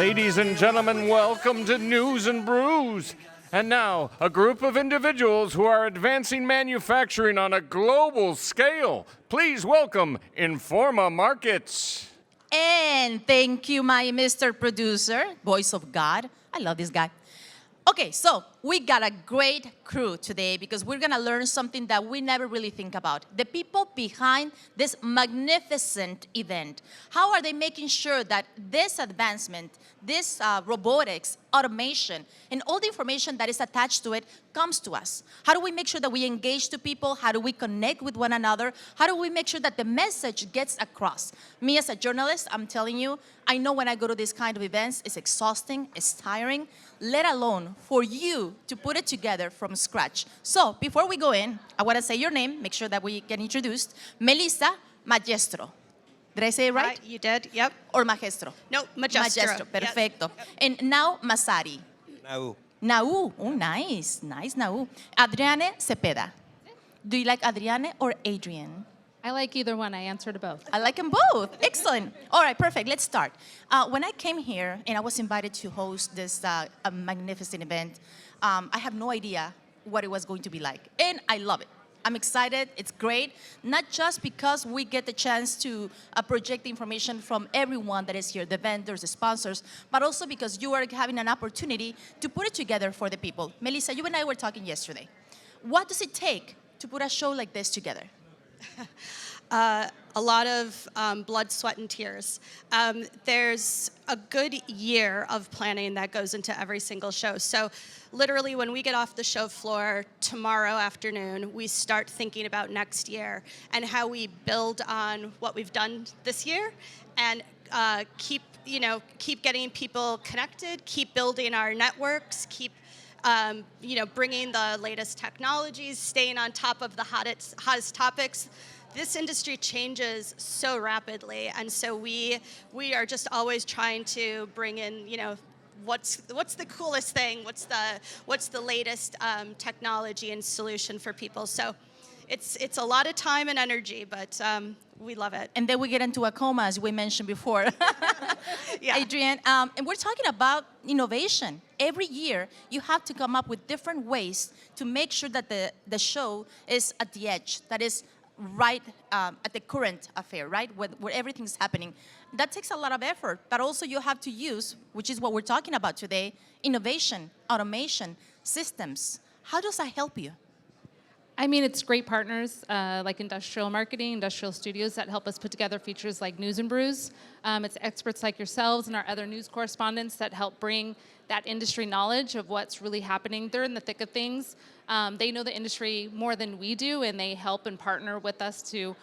Ladies and gentlemen, welcome to News and Brews. And now, a group of individuals who are advancing manufacturing on a global scale. Please welcome Informa Markets. And thank you, my Mr. Producer, voice of God. I love this guy. Okay, so we got a great crew today because we're gonna learn something that we never really think about. The people behind this magnificent event. How are they making sure that this advancement, this robotics, automation, and all the information that is attached to it comes to us? How do we make sure that we engage to people? How do we connect with one another? How do we make sure that the message gets across? Me as a journalist, I'm telling you, I know when I go to these kind of events, it's exhausting, it's tiring, let alone for you to put it together from scratch. So before we go in, I want to say your name, make sure that we get introduced. Melissa Magestro. Did I say it right? You did, yep. Or Magestro? No, Magestro. Perfecto. Yep. And now Masari. Nau. Oh, nice. Nice, Nau. Adriane Cepeda. Do you like Adriane or Adrian? I like either one. I answer to both. I like them both. Excellent. All right, perfect. Let's start. When I came here and I was invited to host this magnificent event, I have no idea what it was going to be like. And I love it. I'm excited. It's great. Not just because we get the chance to project the information from everyone that is here, the vendors, the sponsors, but also because you are having an opportunity to put it together for the people. Melissa, you and I were talking yesterday. What does it take to put a show like this together? A lot of blood, sweat, and tears. There's a good year of planning that goes into every single show. So literally when we get off the show floor tomorrow afternoon, we start thinking about next year and how we build on what we've done this year and keep getting people connected, keep building our networks, keep bringing the latest technologies, staying on top of the hottest topics. This industry changes so rapidly, and so we are just always trying to bring in, what's the coolest thing, what's the latest technology and solution for people. So it's a lot of time and energy, but we love it. And then we get into a coma, as we mentioned before. Yeah. Adrian, and we're talking about innovation. Every year, you have to come up with different ways to make sure that the show is at the edge, that is right at the current affair, right, where everything's happening. That takes a lot of effort, but also you have to use, which is what we're talking about today, innovation, automation, systems. How does that help you? I mean, it's great partners like industrial marketing, industrial studios that help us put together features like News and Brews. It's experts like yourselves and our other news correspondents that help bring that industry knowledge of what's really happening. They're in the thick of things. They know the industry more than we do, and they help and partner with us to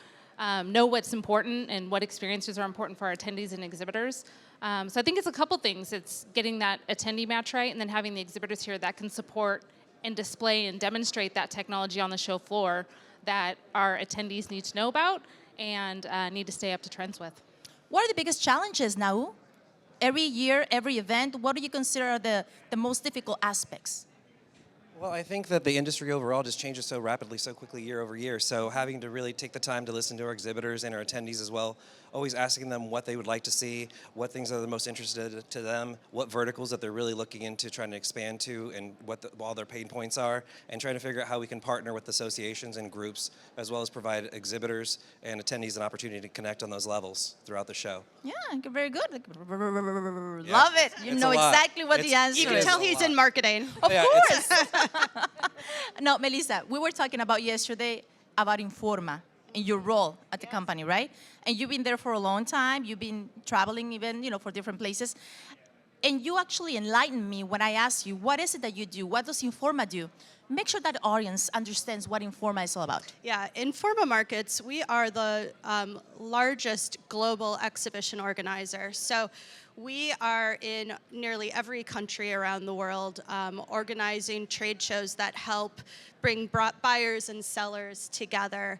know what's important and what experiences are important for our attendees and exhibitors. So I think it's a couple things. It's getting that attendee match right, and then having the exhibitors here that can support and display and demonstrate that technology on the show floor that our attendees need to know about and need to stay up to trends with. What are the biggest challenges now? Every year, every event, what do you consider are the most difficult aspects? Well, I think that the industry overall just changes so rapidly, so quickly year over year. So having to really take the time to listen to our exhibitors and our attendees as well, always asking them what they would like to see, what things are the most interested to them, what verticals that they're really looking into trying to expand to, and what all their pain points are, and trying to figure out how we can partner with associations and groups, as well as provide exhibitors and attendees an opportunity to connect on those levels throughout the show. Yeah, very good. Love it. You know exactly what the answer is. You can tell he's in marketing. Of course. No, Melissa, we were talking about yesterday about Informa and your role at the company, right? And you've been there for a long time. You've been traveling even, for different places. And you actually enlightened me when I asked you, what is it that you do? What does Informa do? Make sure that the audience understands what Informa is all about. Yeah, Informa Markets, we are the largest global exhibition organizer. So we are in nearly every country around the world organizing trade shows that help bring buyers and sellers together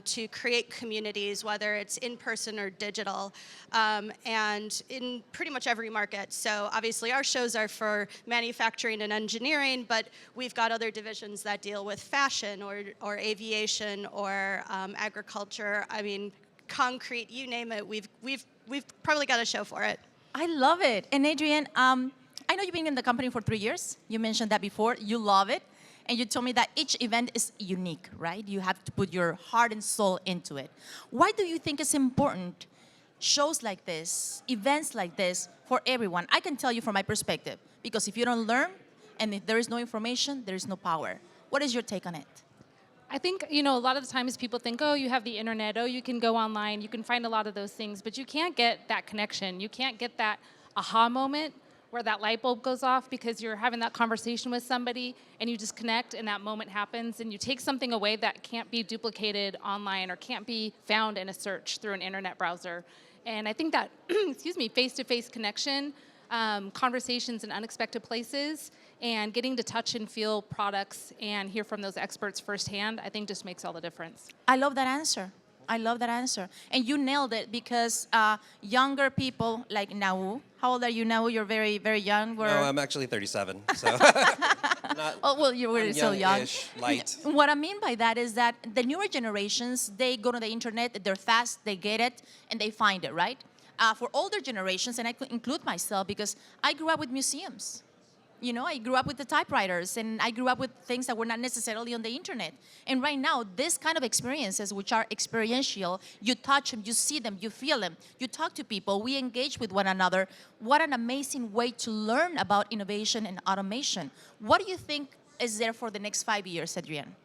to create communities, whether it's in person or digital, and in pretty much every market. So obviously our shows are for manufacturing and engineering, but we've got other divisions that deal with fashion or aviation or agriculture. I mean, concrete, you name it, we've probably got a show for it. I love it. And Adrienne, I know you've been in the company for 3 years. You mentioned that before. You love it. And you told me that each event is unique, right? You have to put your heart and soul into it. Why do you think it's important, shows like this, events like this, for everyone? I can tell you from my perspective, because if you don't learn and if there is no information, there is no power. What is your take on it? I think, a lot of the times people think, oh, you have the internet, oh, you can go online, you can find a lot of those things, but you can't get that connection. You can't get that aha moment where that light bulb goes off because you're having that conversation with somebody and you just connect and that moment happens and you take something away that can't be duplicated online or can't be found in a search through an internet browser. And I think that, face-to-face connection, conversations in unexpected places, and getting to touch and feel products and hear from those experts firsthand, I think just makes all the difference. I love that answer. I love that answer. And you nailed it because younger people like Nau, how old are you now? You're very, very young. No, I'm actually 37, so not. Oh, well, you were so young. Young-ish, light. What I mean by that is that the newer generations, they go to the internet, they're fast, they get it, and they find it, right? For older generations, and I could include myself because I grew up with museums. I grew up with the typewriters, and I grew up with things that were not necessarily on the internet. And right now, this kind of experiences, which are experiential, you touch them, you see them, you feel them, you talk to people, we engage with one another. What an amazing way to learn about innovation and automation. What do you think is there for the next 5 years, Adrienne?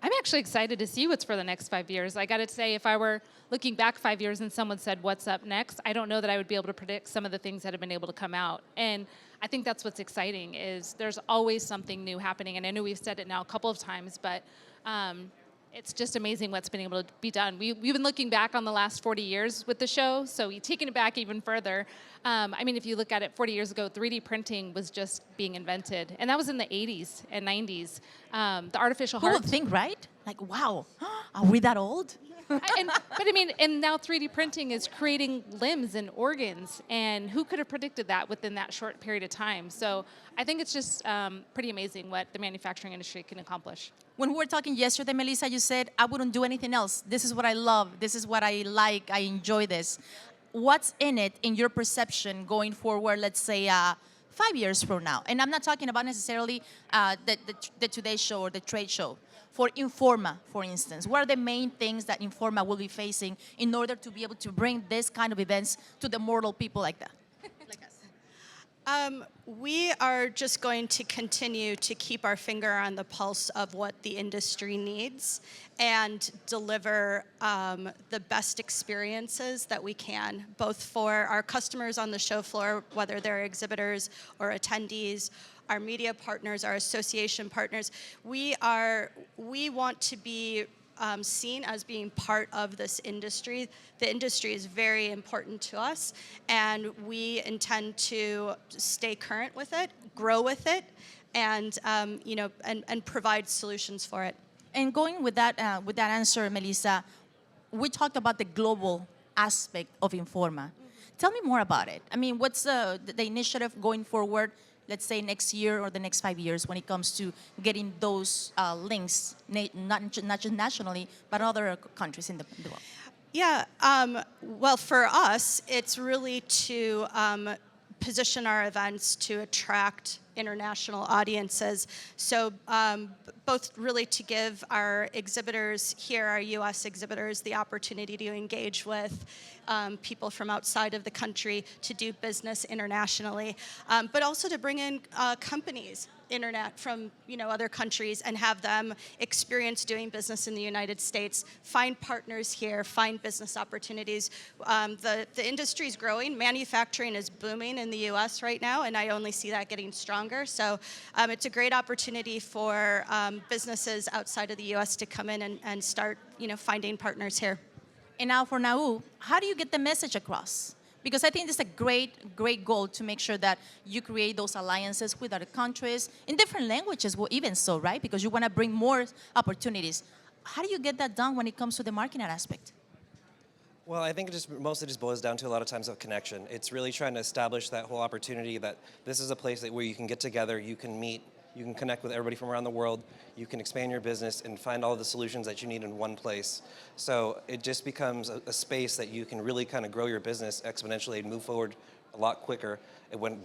I'm actually excited to see what's for the next 5 years. I got to say, if I were looking back 5 years and someone said, what's up next, I don't know that I would be able to predict some of the things that have been able to come out. And I think that's what's exciting is there's always something new happening. And I know we've said it now a couple of times, but it's just amazing what's been able to be done. We've been looking back on the last 40 years with the show, so we've taken it back even further. If you look at it 40 years ago, 3D printing was just being invented. And that was in the 80s and 90s. The artificial heart. Who would think, right? Like, wow, are we that old? And now 3D printing is creating limbs and organs, and who could have predicted that within that short period of time? So I think it's just pretty amazing what the manufacturing industry can accomplish. When we were talking yesterday, Melissa, you said, I wouldn't do anything else. This is what I love. This is what I like. I enjoy this. What's in it, in your perception, going forward, let's say 5 years from now? And I'm not talking about necessarily the Today Show or the trade show. For Informa, for instance, what are the main things that Informa will be facing in order to be able to bring this kind of events to the mortal people like that? Like us. We are just going to continue to keep our finger on the pulse of what the industry needs and deliver the best experiences that we can, both for our customers on the show floor, whether they're exhibitors or attendees, our media partners, our association partners. We want to be seen as being part of this industry. The industry is very important to us, and we intend to stay current with it, grow with it, and provide solutions for it. And going with that answer, Melissa, we talked about the global aspect of Informa. Tell me more about it. What's the initiative going forward? Let's say next year or the next 5 years when it comes to getting those links, not just nationally, but other countries in the world? Yeah, well, for us, it's really to position our events to attract international audiences. So both really to give our exhibitors here, our US exhibitors, the opportunity to engage with people from outside of the country to do business internationally, but also to bring in companies from other countries and have them experience doing business in the United States, find partners here, find business opportunities. The industry is growing. Manufacturing is booming in the U.S. right now, and I only see that getting stronger. So it's a great opportunity for businesses outside of the U.S. to come in and start finding partners here. And now for Nau, how do you get the message across? Because I think it's a great goal to make sure that you create those alliances with other countries in different languages, well, even so, right? Because you want to bring more opportunities. How do you get that done when it comes to the marketing aspect? Well, I think it mostly boils down to a lot of times of connection. It's really trying to establish that whole opportunity that this is a place where you can get together, you can meet, you can connect with everybody from around the world, you can expand your business and find all the solutions that you need in one place. So it just becomes a space that you can really kind of grow your business exponentially and move forward a lot quicker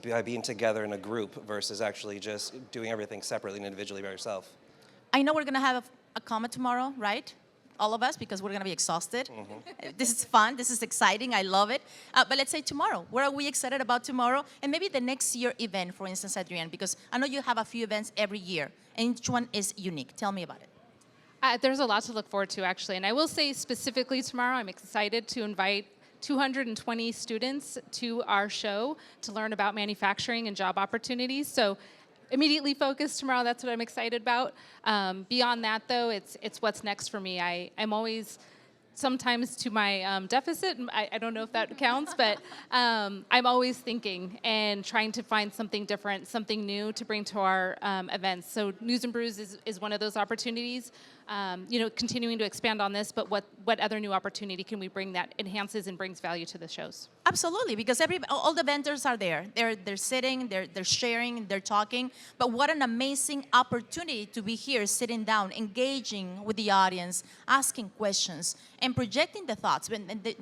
by being together in a group versus actually just doing everything separately and individually by yourself. I know we're going to have a comment tomorrow, right? All of us, because we're going to be exhausted. This is fun. This is exciting. I love it. But let's say tomorrow. What are we excited about tomorrow? And maybe the next year event, for instance, Adrienne, because I know you have a few events every year, and each one is unique. Tell me about it. There's a lot to look forward to, actually. And I will say specifically tomorrow, I'm excited to invite 220 students to our show to learn about manufacturing and job opportunities. So immediately focused tomorrow. That's what I'm excited about. Beyond that, though, it's what's next for me. I'm always sometimes to my deficit. I don't know if that counts, but I'm always thinking and trying to find something different, something new to bring to our events. So News and Brews is one of those opportunities. Continuing to expand on this, but what other new opportunity can we bring that enhances and brings value to the shows? Absolutely, because all the vendors are there. They're sitting, they're sharing, they're talking. But what an amazing opportunity to be here, sitting down, engaging with the audience, asking questions, and projecting the thoughts.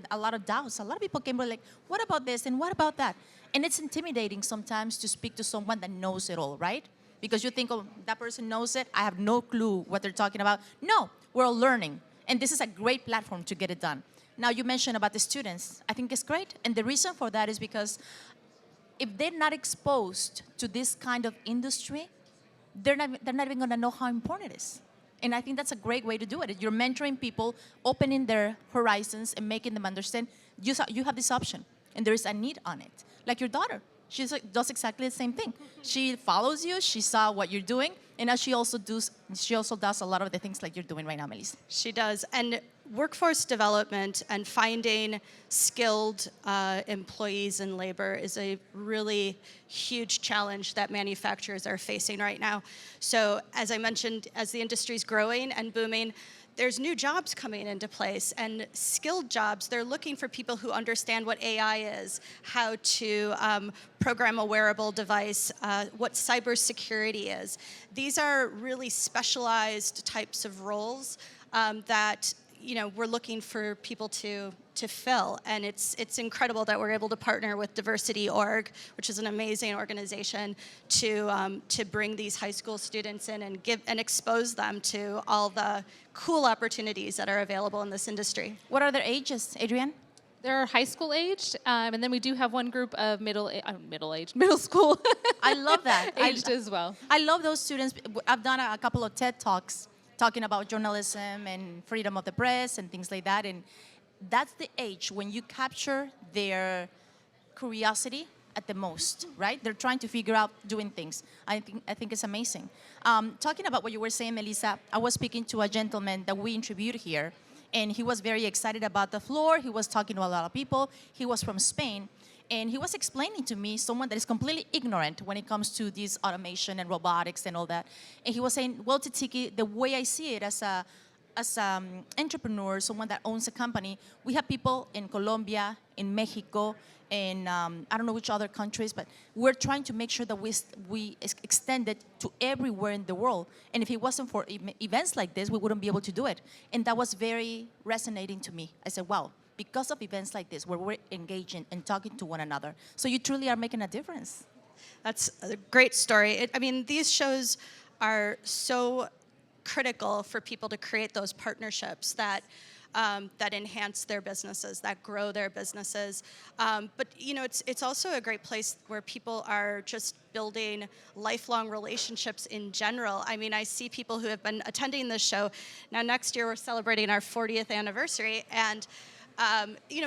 A lot of doubts. A lot of people came like, "What about this and what about that?" And it's intimidating sometimes to speak to someone that knows it all, right? Because you think, oh, that person knows it. I have no clue what they're talking about. No, we're all learning. And this is a great platform to get it done. Now, you mentioned about the students. I think it's great. And the reason for that is because if they're not exposed to this kind of industry, they're not even going to know how important it is. And I think that's a great way to do it. You're mentoring people, opening their horizons, and making them understand you have this option. And there is a need on it. Like your daughter. She does exactly the same thing. She follows you. She saw what you're doing, and now she also does a lot of the things like you're doing right now, Melissa. She does. And workforce development and finding skilled employees in labor is a really huge challenge that manufacturers are facing right now. So as I mentioned, as the industry is growing and booming, there's new jobs coming into place, and skilled jobs. They're looking for people who understand what AI is, how to program a wearable device, what cybersecurity is. These are really specialized types of roles that we're looking for people to fill, and it's incredible that we're able to partner with Diversity.org, which is an amazing organization, to bring these high school students in and expose them to all the cool opportunities that are available in this industry. What are their ages, Adrienne? They're high school aged, and then we do have one group of middle school. I love that. Aged as well. I love those students. I've done a couple of TED Talks talking about journalism and freedom of the press and things like that. And that's the age when you capture their curiosity at the most, right? They're trying to figure out doing things. I think it's amazing. Talking about what you were saying, Melissa, I was speaking to a gentleman that we interviewed here, and he was very excited about the floor. He was talking to a lot of people. He was from Spain, and he was explaining to me, someone that is completely ignorant when it comes to this automation and robotics and all that. And he was saying, well, Titiki, the way I see it as an entrepreneur, someone that owns a company, we have people in Colombia, in Mexico, in I don't know which other countries, but we're trying to make sure that we extend it to everywhere in the world. And if it wasn't for events like this, we wouldn't be able to do it. And that was very resonating to me. I said, wow, because of events like this, where we're engaging and talking to one another. So you truly are making a difference. That's a great story. These shows are so critical for people to create those partnerships that enhance their businesses, that grow their businesses. But it's also a great place where people are just building lifelong relationships in general. I see people who have been attending this show. Now next year we're celebrating our 40th anniversary, and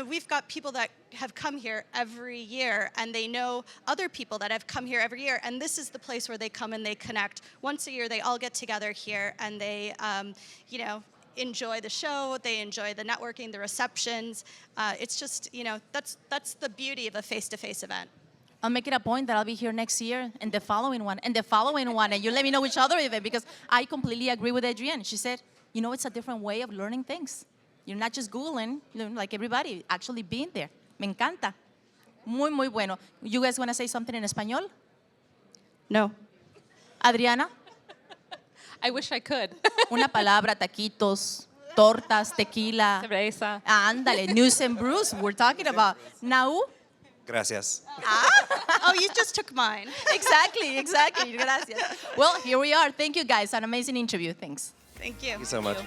we've got people that have come here every year, and they know other people that have come here every year, and this is the place where they come and they connect. Once a year, they all get together here, and they, enjoy the show, they enjoy the networking, the receptions. It's just, that's the beauty of a face-to-face event. I'll make it a point that I'll be here next year, and the following one, and the following one, and you let me know which other event, because I completely agree with Adrienne. She said, it's a different way of learning things. You're not just Googling, like everybody, actually being there. Me encanta. Muy, muy bueno. You guys want to say something in español? No. Adriana? I wish I could. Una palabra, taquitos, tortas, tequila. Cerveza. Ándale, News and Brews, we're talking about. Now? Gracias. Oh, you just took mine. Exactly. Gracias. Well, here we are. Thank you, guys. An amazing interview. Thanks. Thank you. Thank you so much.